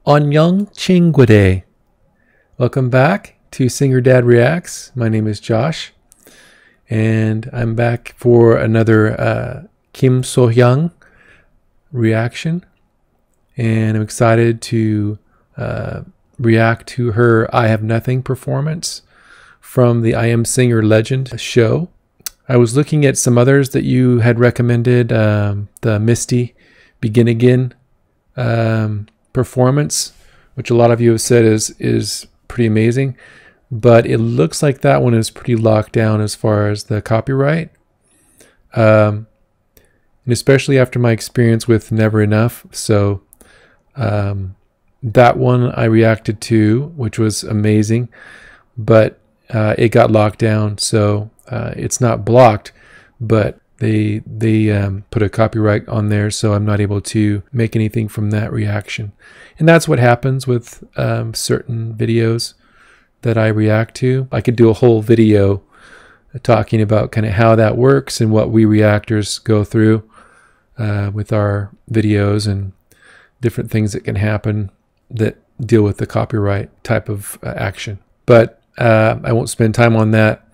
Annyeong Chingwade. Welcome back to Singer Dad Reacts. My name is Josh, and I'm back for another Kim So-hyung reaction. And I'm excited to react to her I Have Nothing performance from the I Am Singer Legend show. I was looking at some others that you had recommended, the Misty Begin Again performance, which a lot of you have said is pretty amazing, but it looks like that one is pretty locked down as far as the copyright, and especially after my experience with Never Enough. So that one I reacted to, which was amazing, but it got locked down, so it's not blocked, but they put a copyright on there, so I'm not able to make anything from that reaction. And that's what happens with certain videos that I react to. I could do a whole video talking about kind of how that works and what we reactors go through with our videos and different things that can happen that deal with the copyright type of action. But I won't spend time on that.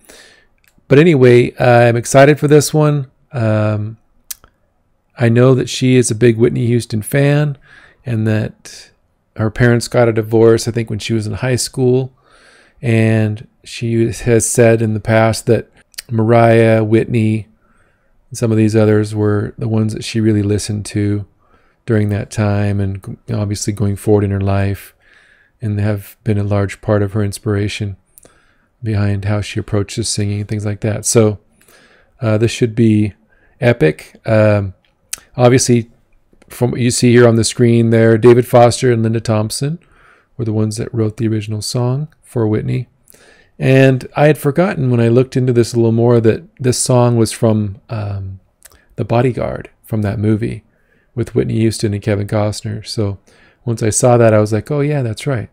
But anyway, I'm excited for this one. I know that she is a big Whitney Houston fan, and that her parents got a divorce, I think, when she was in high school. And she has said in the past that Mariah, Whitney, and some of these others were the ones that she really listened to during that time, and obviously going forward in her life, and have been a large part of her inspiration behind how she approaches singing and things like that. So this should be epic. Obviously, from what you see here on the screen there, David Foster and Linda Thompson were the ones that wrote the original song for Whitney. And I had forgotten when I looked into this a little more that this song was from The Bodyguard, from that movie with Whitney Houston and Kevin Costner. So once I saw that, I was like, oh yeah, that's right.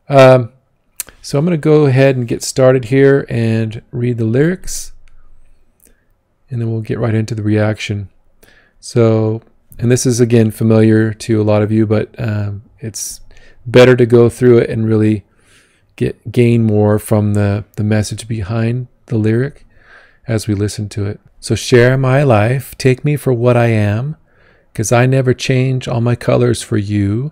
So I'm going to go ahead and get started here and read the lyrics, and then we'll get right into the reaction. So, and this is again familiar to a lot of you, but it's better to go through it and really gain more from the message behind the lyric as we listen to it. So, share my life, take me for what I am, 'cause I never change all my colors for you.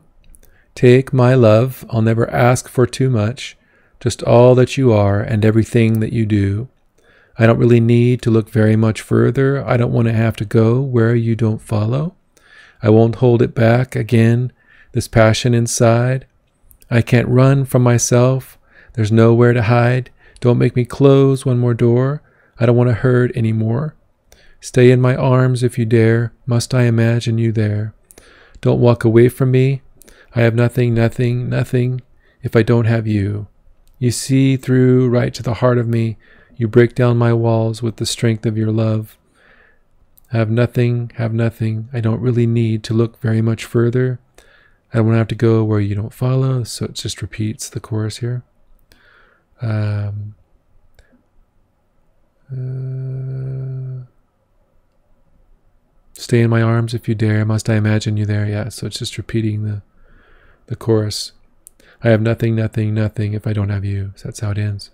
Take my love, I'll never ask for too much, just all that you are and everything that you do. I don't really need to look very much further. I don't want to have to go where you don't follow. I won't hold it back again, this passion inside. I can't run from myself. There's nowhere to hide. Don't make me close one more door. I don't want to hurt anymore. Stay in my arms if you dare. Must I imagine you there? Don't walk away from me. I have nothing, nothing, nothing if I don't have you. You see through right to the heart of me. You break down my walls with the strength of your love. Have nothing, have nothing. I don't really need to look very much further. I don't want to have to go where you don't follow. So it just repeats the chorus here. Stay in my arms if you dare. Must I imagine you there? Yeah, so it's just repeating the chorus. I have nothing, nothing, nothing if I don't have you. So that's how it ends.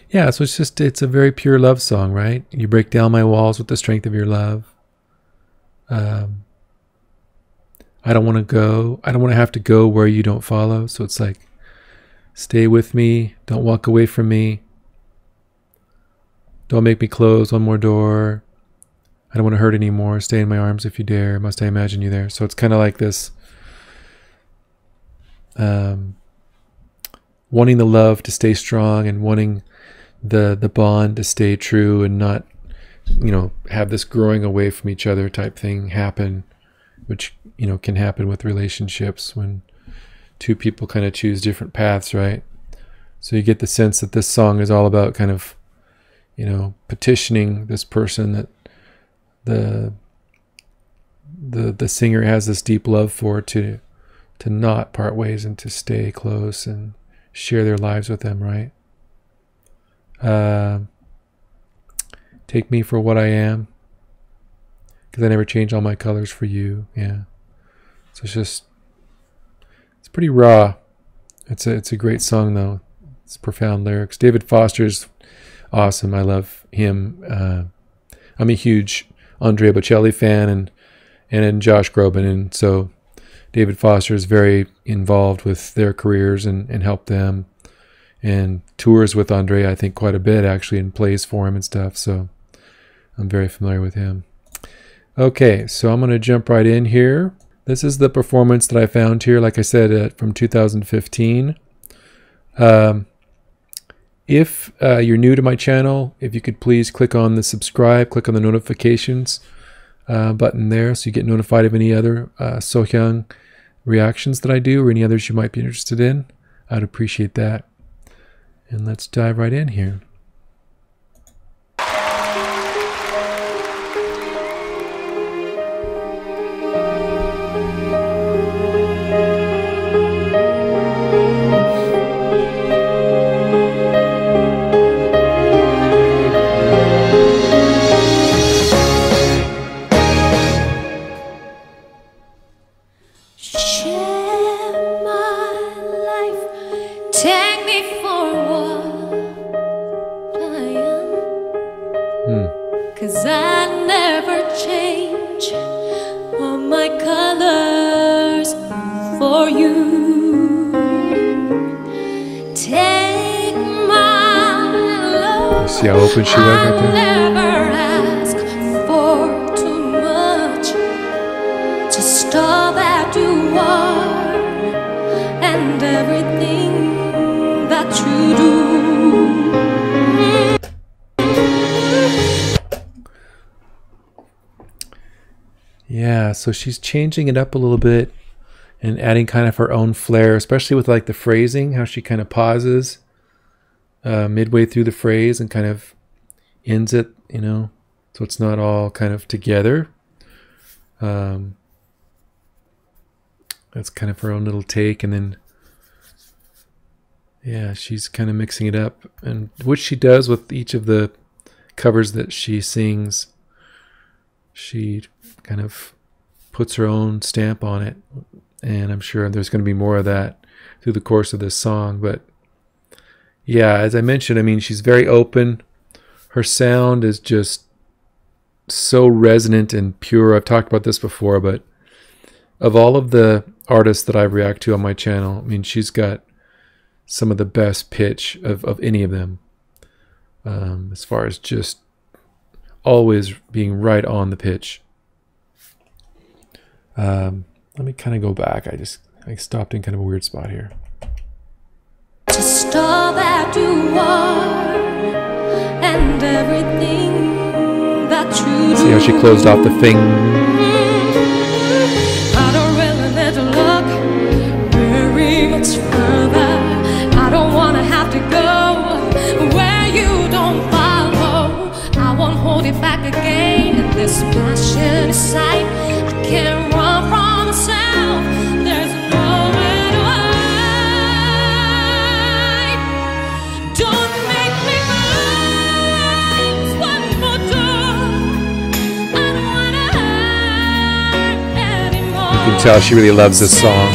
Yeah, so it's a very pure love song, right? You break down my walls with the strength of your love. I don't want to have to go where you don't follow. So it's like, stay with me. Don't walk away from me. Don't make me close one more door. I don't want to hurt anymore. Stay in my arms if you dare. Must I imagine you there? So it's kind of like this, wanting the love to stay strong and wanting the bond to stay true and not, have this growing away from each other type thing happen, which, can happen with relationships when two people kind of choose different paths, right? So you get the sense that this song is all about kind of, petitioning this person that the singer has this deep love for, to not part ways and to stay close and share their lives with them, right? Take me for what I am, because I never change all my colors for you. Yeah. So it's pretty raw. It's a great song though. It's profound lyrics. David Foster's awesome. I love him. I'm a huge Andrea Bocelli fan and Josh Groban, and so David Foster is very involved with their careers and helped them, and tours with Andrea, I think, quite a bit actually, and plays for him and stuff. So I'm very familiar with him. Okay, so I'm going to jump right in here. This is the performance that I found here, like I said, from 2015. If you're new to my channel, if you could please click on the subscribe, click on the notifications button there so you get notified of any other Sohyang reactions that I do, or any others you might be interested in. I'd appreciate that. And let's dive right in here. Take me for what I am, 'cause I never change all my colors for you. Take my love. See how open she was right I'll there? never ask for too much. Just all that you are and everything that you do. Yeah, so she's changing it up a little bit and adding kind of her own flair, especially with like the phrasing, how she kind of pauses midway through the phrase and kind of ends it, you know, so it's not all kind of together. That's kind of her own little take, and then yeah, she's kind of mixing it up, and which she does with each of the covers that she sings. She kind of puts her own stamp on it, and I'm sure there's going to be more of that through the course of this song. But yeah, as I mentioned, I mean, she's very open. Her sound is just so resonant and pure. I've talked about this before, but of all of the artists that I react to on my channel, I mean, she's got some of the best pitch of any of them, as far as just always being right on the pitch. Let me kind of go back. I stopped in kind of a weird spot here. Just all that you are and everything that you do. See how she closed off the thing? I don't really need to look very much further. I don't want to have to go where you don't follow. I won't hold it back again. This passion sight, I can't run from myself. There's nowhere to hide. Don't make me close one more door. I don't wanna hurt anymore. You can tell she really loves this song.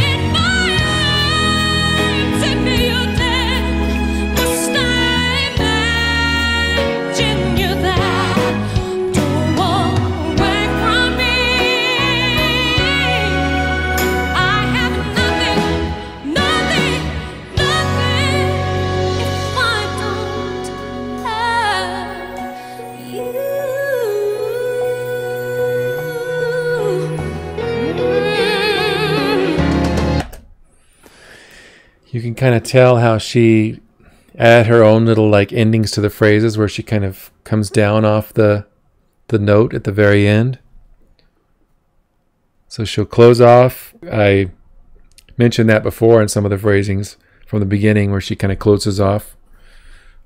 You can kind of tell how she add her own little like endings to the phrases, where she kind of comes down off the note at the very end. So she'll close off. I mentioned that before in some of the phrasings from the beginning, where she kind of closes off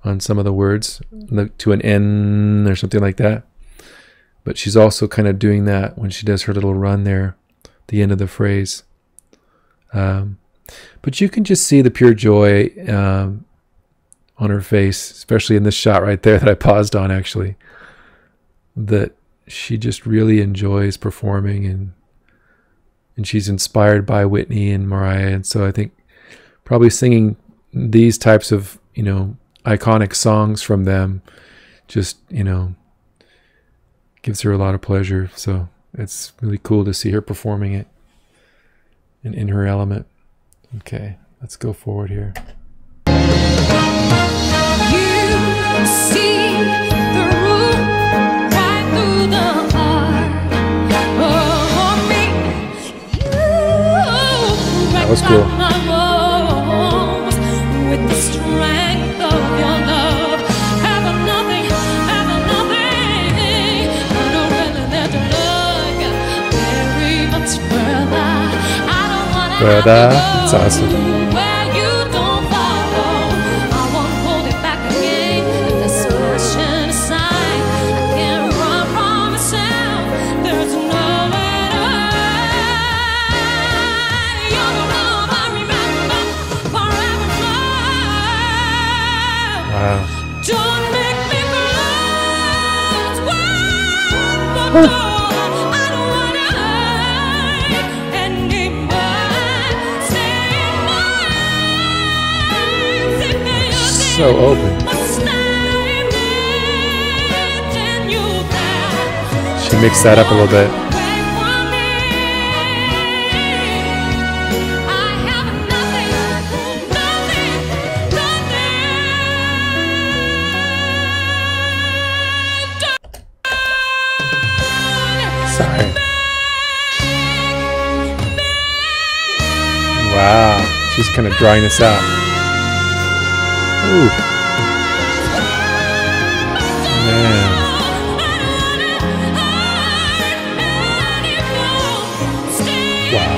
on some of the words to an N or something like that. But she's also kind of doing that when she does her little run there, the end of the phrase. But you can just see the pure joy on her face, especially in this shot right there that I paused on, actually. That she just really enjoys performing, and she's inspired by Whitney and Mariah. And so I think probably singing these types of, iconic songs from them just, gives her a lot of pleasure. So it's really cool to see her performing it and in her element. Okay, let's go forward here. You see through, right through the heart of me. That was cool. With the strength of your love, have nothing. I don't really let you look very much further. I don't wanna Further, that's awesome. Don't make me close one more door. I don't wanna hide anymore. Stay mine. So open. She mixed that up a little bit. Sorry. Wow, she's kind of drawing this out. Ooh. Man. Wow.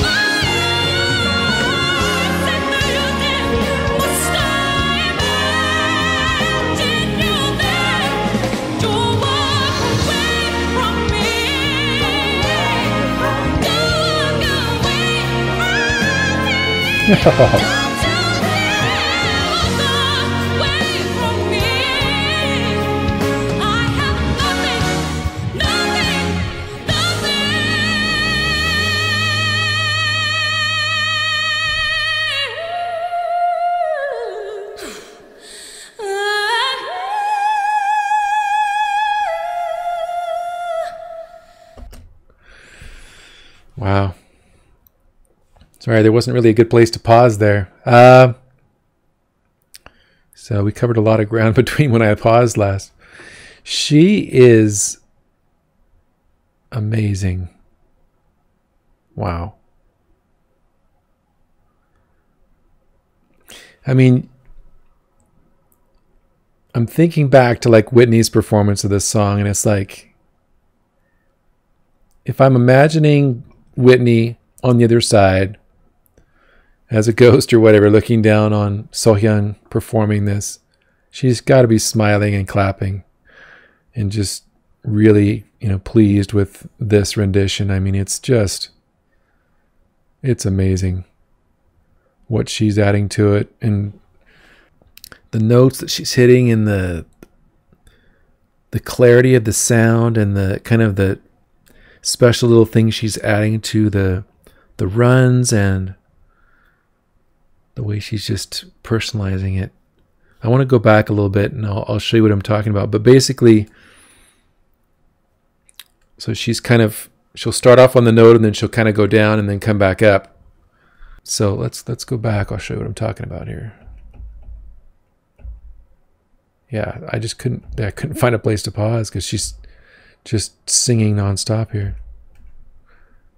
Wow. Sorry, there wasn't really a good place to pause there. So we covered a lot of ground between when I paused last. She is amazing. Wow. I mean, I'm thinking back to like Whitney's performance of this song, and it's like, if I'm imagining Whitney on the other side as a ghost or whatever, looking down on Sohyun performing this, she's got to be smiling and clapping and just really, pleased with this rendition. I mean, it's amazing what she's adding to it, and the notes that she's hitting, and the clarity of the sound, and the kind of the special little things she's adding to the runs, and the way she's just personalizing it. I want to go back a little bit, and I'll show you what I'm talking about. But basically, so she'll start off on the note, and then she'll kind of go down and then come back up. So let's go back. I'll show you what I'm talking about here. Yeah, I couldn't find a place to pause because she's just singing nonstop here.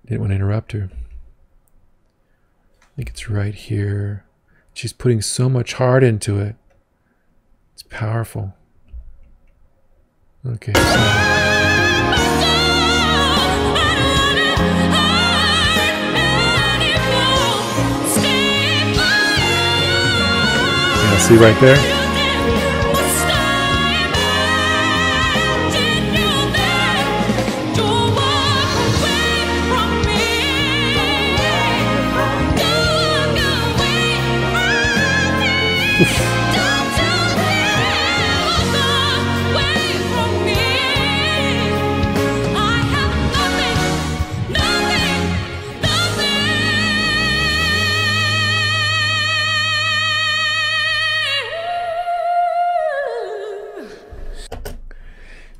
Didn't want to interrupt her. I think it's right here. She's putting so much heart into it. It's powerful. Okay. Yeah, see right there?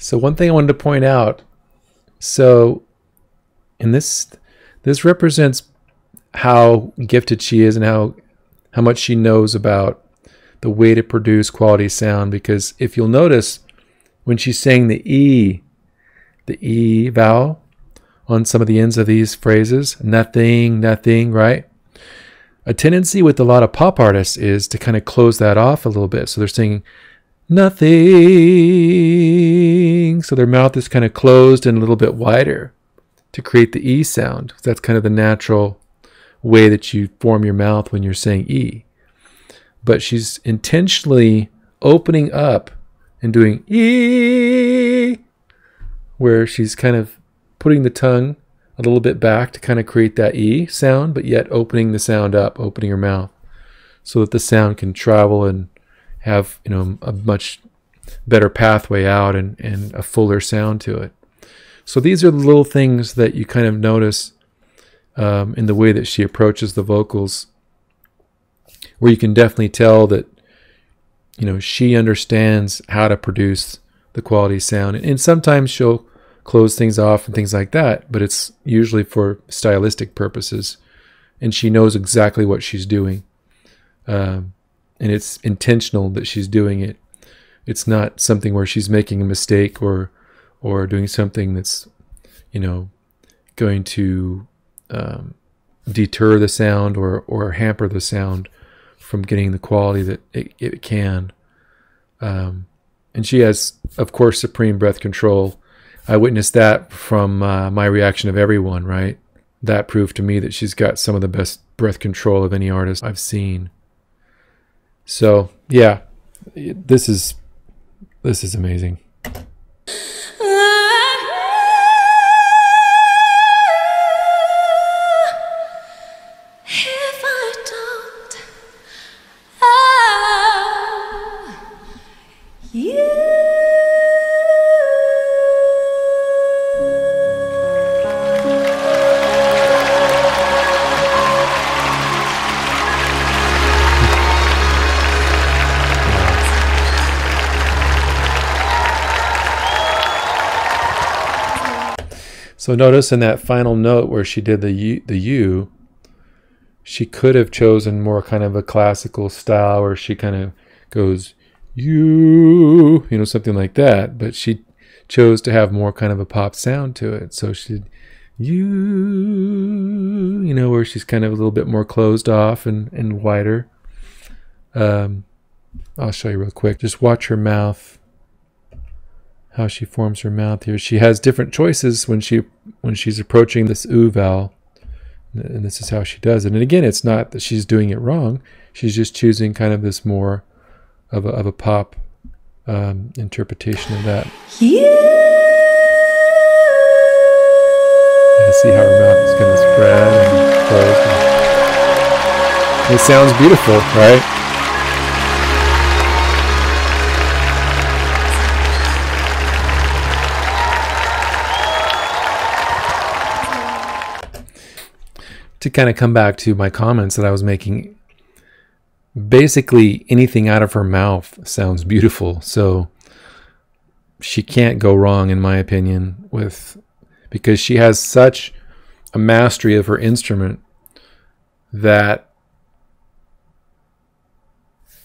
So one thing I wanted to point out, so in this represents how gifted she is and how much she knows about the way to produce quality sound. Because if you'll notice, when she's saying the E vowel on some of the ends of these phrases, nothing, nothing, right? A tendency with a lot of pop artists is to kind of close that off a little bit. So they're saying nothing. So their mouth is kind of closed and a little bit wider to create the E sound. That's kind of the natural way that you form your mouth when you're saying E. But she's intentionally opening up and doing E, where she's kind of putting the tongue a little bit back to kind of create that E sound, but yet opening the sound up, opening her mouth, so that the sound can travel and have, you know, a much better pathway out and a fuller sound to it. So these are the little things that you kind of notice in the way that she approaches the vocals, where you can definitely tell that, you know, she understands how to produce the quality sound. And sometimes she'll close things off and things like that, but it's usually for stylistic purposes, and she knows exactly what she's doing, and it's intentional that she's doing it. It's not something where she's making a mistake or doing something that's, you know, going to deter the sound or hamper the sound from getting the quality that it can. And she has, of course, supreme breath control. I witnessed that from my reaction of everyone, right? That proved to me that she's got some of the best breath control of any artist I've seen. So, yeah, this is amazing. If I don't, you. So notice in that final note where she did the U, she could have chosen more kind of a classical style where she kind of goes you know, something like that. But she chose to have more kind of a pop sound to it. So she did you know, where she's kind of a little bit more closed off and wider. I'll show you real quick. Just watch her mouth. How she forms her mouth here. She has different choices when she's approaching this oo vowel, and this is how she does it. And again, it's not that she's doing it wrong. She's just choosing kind of this more of a pop interpretation of that. You can see how her mouth is going to spread and close. It sounds beautiful, right? To kind of come back to my comments that I was making, basically anything out of her mouth sounds beautiful. So she can't go wrong, in my opinion, because she has such a mastery of her instrument that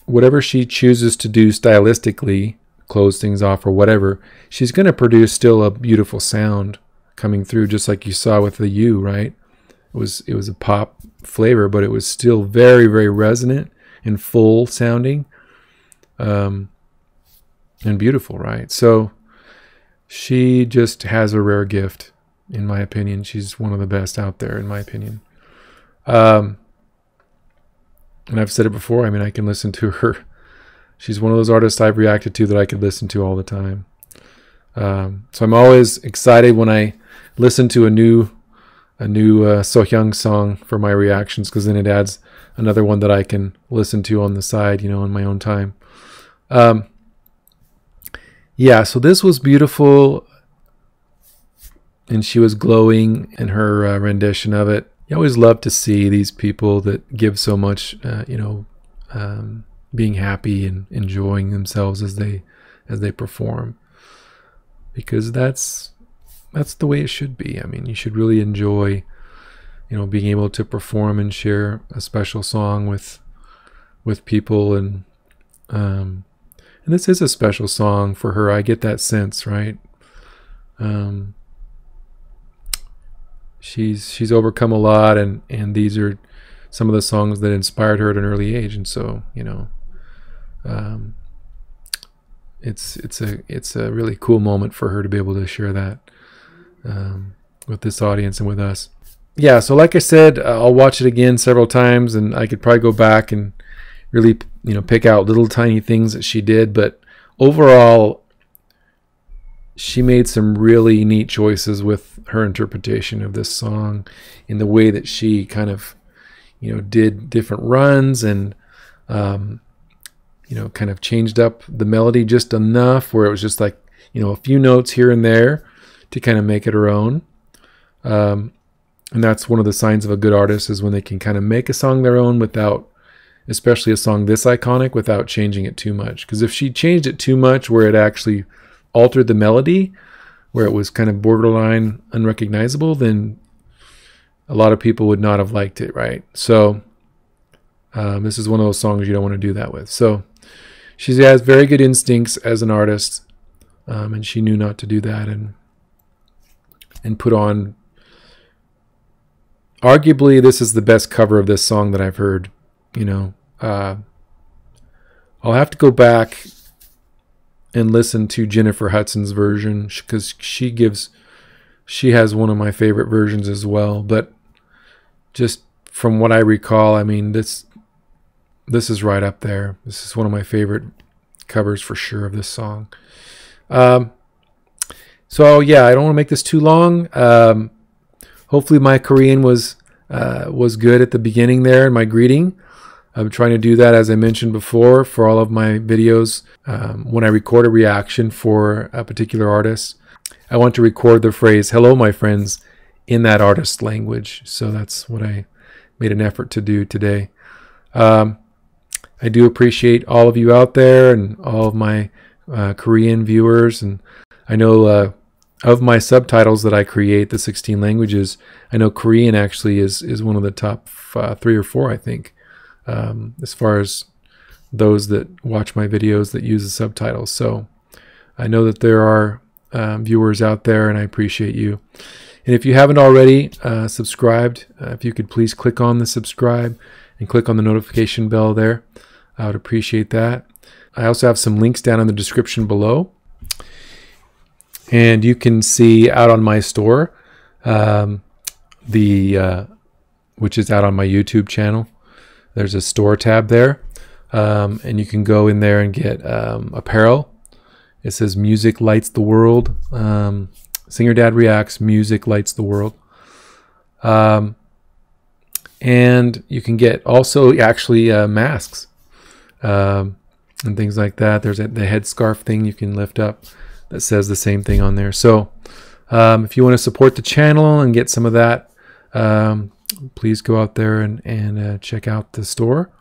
whatever she chooses to do stylistically, close things off or whatever, she's going to produce still a beautiful sound coming through, just like you saw with the U, right? It was a pop flavor, but it was still very, very resonant and full sounding, and beautiful, right? So she just has a rare gift, in my opinion. She's one of the best out there, in my opinion. And I've said it before. I mean, I can listen to her. She's one of those artists I've reacted to that I could listen to all the time. So I'm always excited when I listen to a new Sohyang song for my reactions, because then it adds another one that I can listen to on the side, you know, in my own time. Yeah, so this was beautiful, and she was glowing in her rendition of it. You always love to see these people that give so much, you know, being happy and enjoying themselves as they perform. because that's the way it should be. I mean, you should really enjoy, being able to perform and share a special song with people, and this is a special song for her. I get that sense, right? She's overcome a lot, and these are some of the songs that inspired her at an early age, and so it's a really cool moment for her to be able to share that with this audience and with us. Yeah, so like I said, I'll watch it again several times, and I could probably go back and really pick out little tiny things that she did, but overall she made some really neat choices with her interpretation of this song, in the way that she kind of did different runs, and kind of changed up the melody just enough where it was just like a few notes here and there to kind of make it her own. And that's one of the signs of a good artist, is when they can kind of make a song their own without, especially a song this iconic, without changing it too much. Because if she changed it too much where it actually altered the melody, where it was kind of borderline unrecognizable, then a lot of people would not have liked it, right? So this is one of those songs you don't want to do that with. So she has very good instincts as an artist, and she knew not to do that, and put on, arguably this is the best cover of this song that I've heard. I'll have to go back and listen to Jennifer Hudson's version, because she has one of my favorite versions as well. But just from what I recall, I mean, this is right up there. This is one of my favorite covers for sure of this song. So yeah, I don't want to make this too long. Hopefully my Korean was good at the beginning there in my greeting. I'm trying to do that, as I mentioned before, for all of my videos. When I record a reaction for a particular artist, I want to record the phrase, "Hello, my friends," in that artist's language. So that's what I made an effort to do today. I do appreciate all of you out there, and all of my Korean viewers. And I know of my subtitles that I create, the 16 languages, I know Korean actually is one of the top 3 or 4, I think. As far as those that watch my videos that use the subtitles. So I know that there are viewers out there, and I appreciate you. And if you haven't already subscribed, if you could please click on the subscribe and click on the notification bell there, I would appreciate that. I also have some links down in the description below, and you can see out on my store, which is out on my YouTube channel. There's a store tab there, and you can go in there and get apparel. It says Music Lights the World. Singer Dad Reacts, Music Lights the World. And you can get also actually masks and things like that. There's the headscarf thing you can lift up that says the same thing on there. So if you want to support the channel and get some of that, please go out there and check out the store.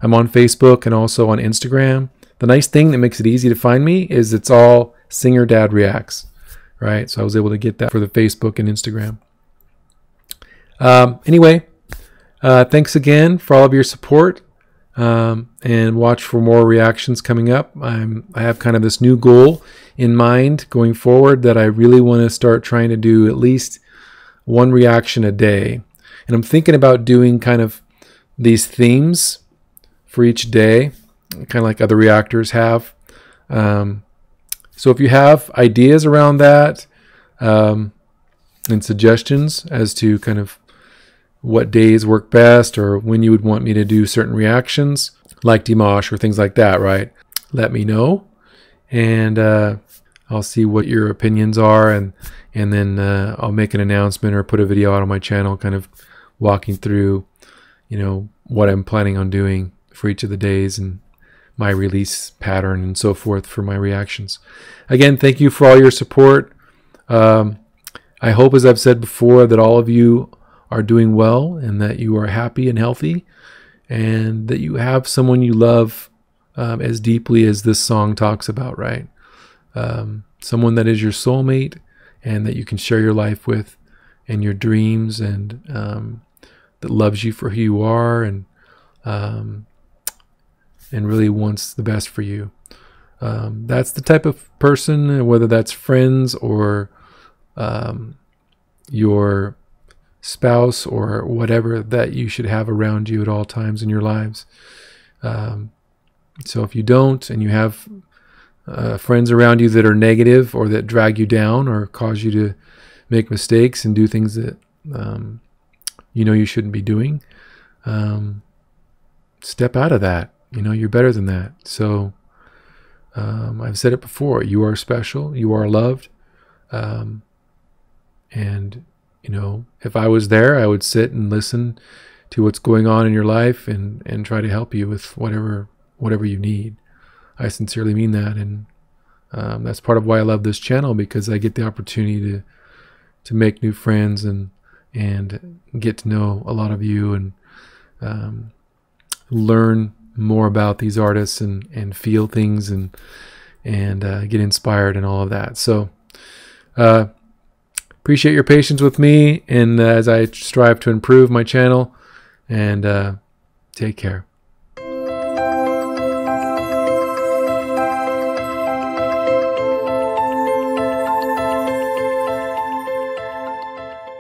I'm on Facebook and also on Instagram. The nice thing that makes it easy to find me is it's all Singer Dad Reacts, right? So I was able to get that for the Facebook and Instagram. Anyway, thanks again for all of your support, and watch for more reactions coming up. I have kind of this new goal in mind going forward, that I really want to start trying to do at least one reaction a day. And I'm thinking about doing kind of these themes for each day, kind of like other reactors have. So if you have ideas around that, and suggestions as to kind of what days work best, or when you would want me to do certain reactions, like Dimash or things like that, right? Let me know, and I'll see what your opinions are, and then I'll make an announcement or put a video out on my channel kind of walking through, what I'm planning on doing for each of the days and my release pattern and so forth for my reactions. Again, thank you for all your support. I hope, as I've said before, that all of you are doing well, and that you are happy and healthy, and that you have someone you love as deeply as this song talks about, right? someone that is your soulmate and that you can share your life with and your dreams, and that loves you for who you are, and really wants the best for you. That's the type of person, whether that's friends or your spouse or whatever, that you should have around you at all times in your lives. So if you don't, and you have friends around you that are negative or that drag you down or cause you to make mistakes and do things that you know you shouldn't be doing, step out of that. You know, you're better than that. So I've said it before, you are special, you are loved. And, you know, if I was there, I would sit and listen to what's going on in your life and try to help you with whatever you need. I sincerely mean that. And that's part of why I love this channel, because I get the opportunity to make new friends and get to know a lot of you, and learn more about these artists and feel things and get inspired and all of that. So appreciate your patience with me, and as I strive to improve my channel, and take care.